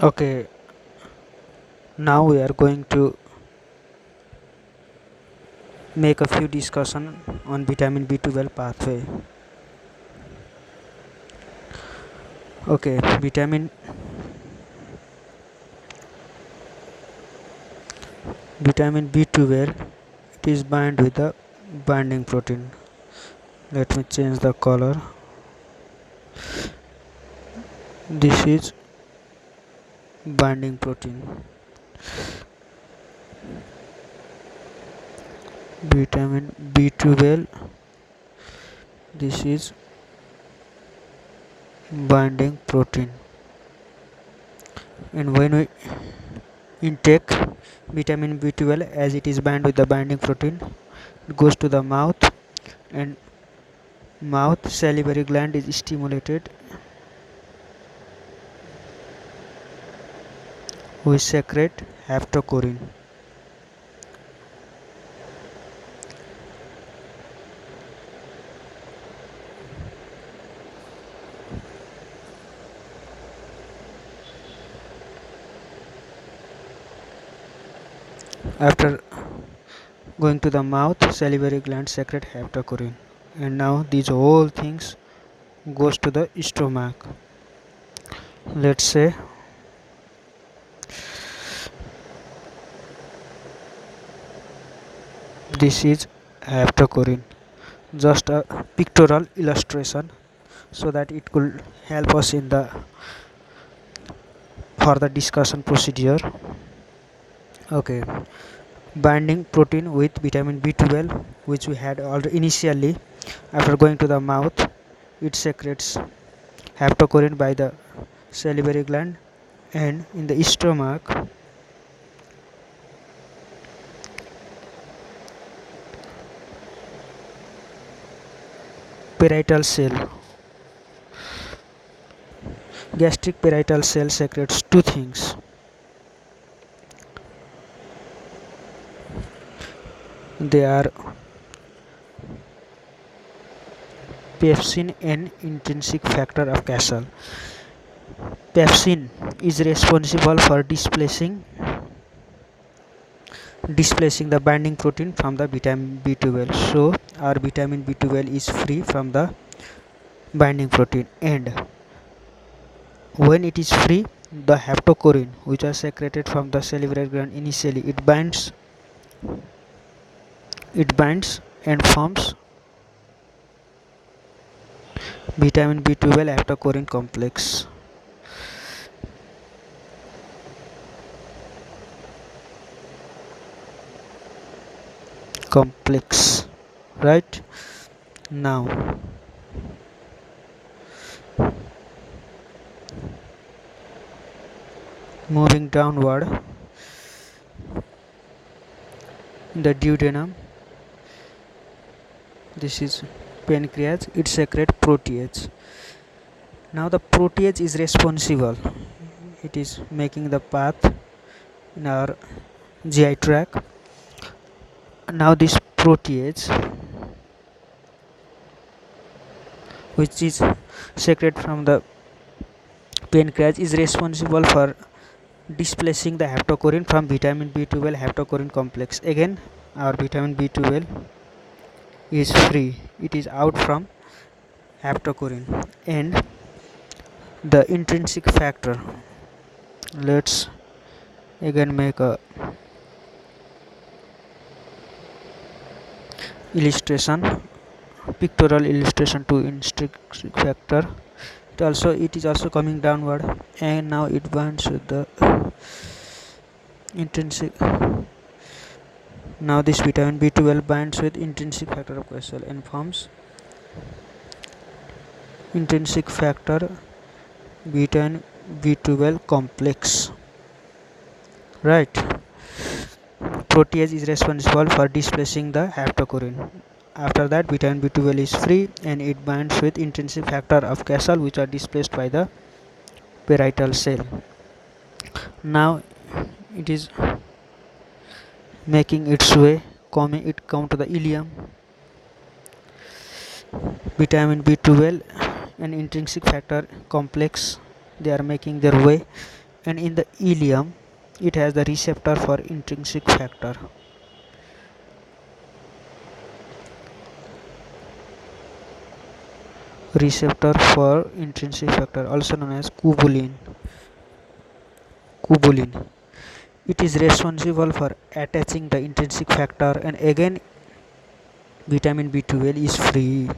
Okay, now we are going to make a few discussion on vitamin B12 pathway. Okay, vitamin B12 it is bind with the binding protein. Let me change the color. This is binding protein. Vitamin B12, this is binding protein. And when we intake vitamin B12, as it is bound with the binding protein, it goes to the mouth, and mouth salivary gland is stimulated. We secrete haptocorrin. After going to the mouth, salivary gland secrete haptocorrin, and now these whole things goes to the stomach. Let's say this is haptocorrin, just a pictorial illustration so that it could help us in the further discussion procedure. Okay, binding protein with vitamin B12, which we had already initially. After going to the mouth, it secretes haptocorrin by the salivary gland, and in the stomach parietal cell, gastric parietal cell secretes two things: they are pepsin and intrinsic factor of Castle. Pepsin is responsible for displacing the binding protein from the vitamin B12. So our vitamin B12 is free from the binding protein, and when it is free, the haptocorrin, which are secreted from the salivary gland initially, it binds and forms vitamin B12 haptocorrin complex, right? Now moving downward, in the duodenum, this is pancreas, it secretes protease. Now the protease is responsible, it is making the path in our GI tract. Now this protease, which is secreted from the pancreas, is responsible for displacing the haptocorrin from vitamin B12 haptocorrin complex. Again, our vitamin B12 is free, it is out from haptocorrin. And the intrinsic factor, let's again make a illustration, pictorial illustration to intrinsic factor. It is also coming downward, and now it binds with the intrinsic. Now this vitamin B12 binds with intrinsic factor of Castle and forms intrinsic factor vitamin B12 complex, right? Protease is responsible for displacing the haptocorrin. After that, vitamin B12 is free and it binds with intrinsic factor of Castle, which are displaced by the parietal cell. Now it is making its way, come to the ileum. Vitamin B12 and intrinsic factor complex, they are making their way, and in the ileum it has the receptor for intrinsic factor. Receptor for intrinsic factor, also known as cubulin. It is responsible for attaching the intrinsic factor, and again vitamin B12 is free.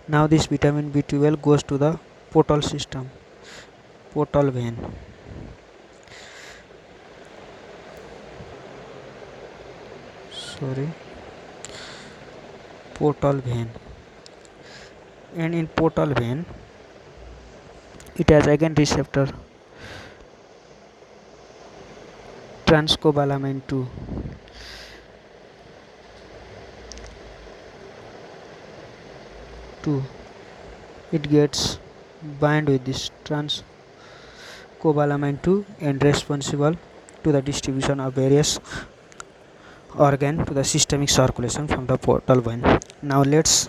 Now this vitamin B12 goes to the portal system, portal vein. Sorry, portal vein. And in portal vein it has again receptor transcobalamin 2. It gets bind with this transcobalamin 2 and responsible to the distribution of various organ to the systemic circulation from the portal vein. Now let's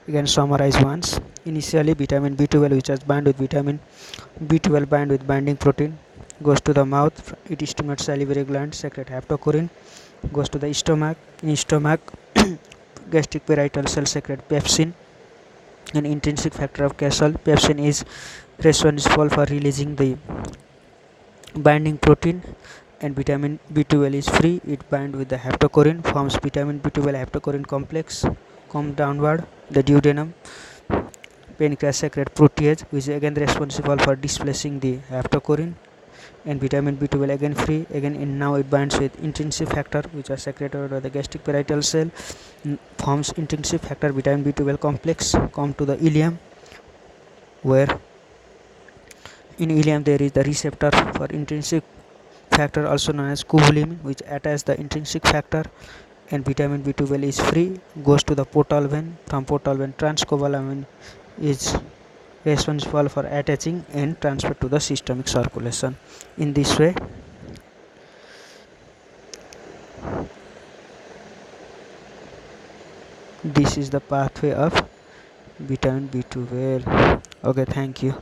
again summarize once. Initially vitamin B12, which has bind with vitamin B12 bind with binding protein, goes to the mouth. It stimulates salivary gland, secrete haptocorine, goes to the stomach. In stomach gastric parietal cell secrete pepsin, an intrinsic factor of Castle. Pepsin is responsible for releasing the binding protein, and vitamin B12 is free. It binds with the haptocorine, forms vitamin B12 haptocorine complex, come downward. The duodenum, pancreas secrete protease, which is again responsible for displacing the haptocorine, and vitamin B12 again free. Again now it binds with intrinsic factor, which are secreted by the gastric parietal cell, forms intrinsic factor vitamin B12 complex, come to the ileum, where in ileum there is the receptor for intrinsic factor, also known as cubulin, which attaches the intrinsic factor, and vitamin B12 is free, goes to the portal vein. From portal vein transcobalamin is responsible for attaching and transfer to the systemic circulation. In this way this is the pathway of vitamin B12. Okay, thank you.